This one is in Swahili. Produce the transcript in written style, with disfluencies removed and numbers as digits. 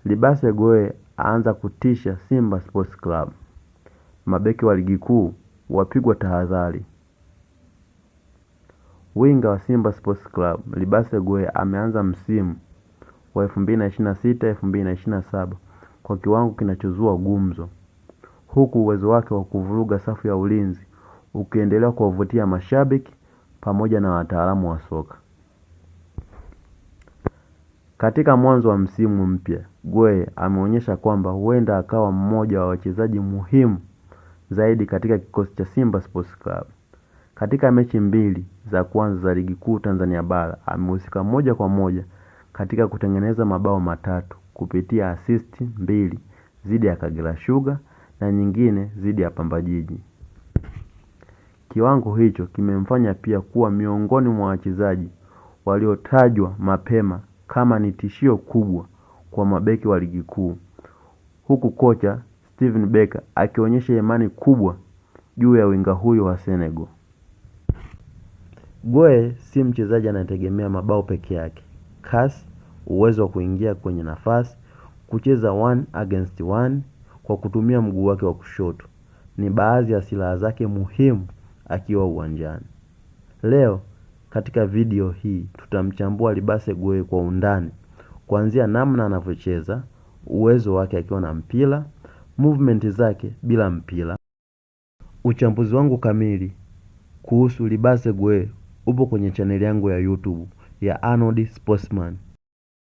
Libase Gwe aanza kutisha Simba Sports Club. Mabeki wa ligi kuu wapigwa tahadhari. Winga wa Simba Sports Club Libase Gwe ameanza msimu wa 2026-2027 kwa kiwango kinachozua gumzo, huku uwezo wake wa kuvuruga safu ya ulinzi ukiendelea kuwavutia mashabiki pamoja na wataalamu wa soka. Katika mwanzo wa msimu mpya, Gwe ameonyesha kwamba huenda akawa mmoja wa wachezaji muhimu zaidi katika kikosi cha Simba Sports Club. Katika mechi mbili za kwanza za ligi kuu Tanzania bara, amehusika moja kwa moja katika kutengeneza mabao matatu kupitia assist mbili dhidi ya Kagera Sugar na nyingine dhidi ya Pamba Jiji. Kiwango hicho kimemfanya pia kuwa miongoni mwa wachezaji waliotajwa mapema kama ni tishio kubwa kwa mabeki wa ligi kuu, huku kocha Steven Becker akionyesha imani kubwa juu ya winga huyo wa Senegal. Gwe si mchezaji anayetegemea mabao peke yake. Kasi, uwezo wa kuingia kwenye nafasi, kucheza 1-against-1 kwa kutumia mguu wake wa kushoto ni baadhi ya silaha zake muhimu akiwa uwanjani. Leo katika video hii tutamchambua Libase Gwe kwa undani, kuanzia namna anavyocheza, uwezo wake akiwa na mpira, movement zake bila mpira. Uchambuzi wangu kamili kuhusu Libase Gwe upo kwenye chaneli yangu ya YouTube ya Arnold Sportsman.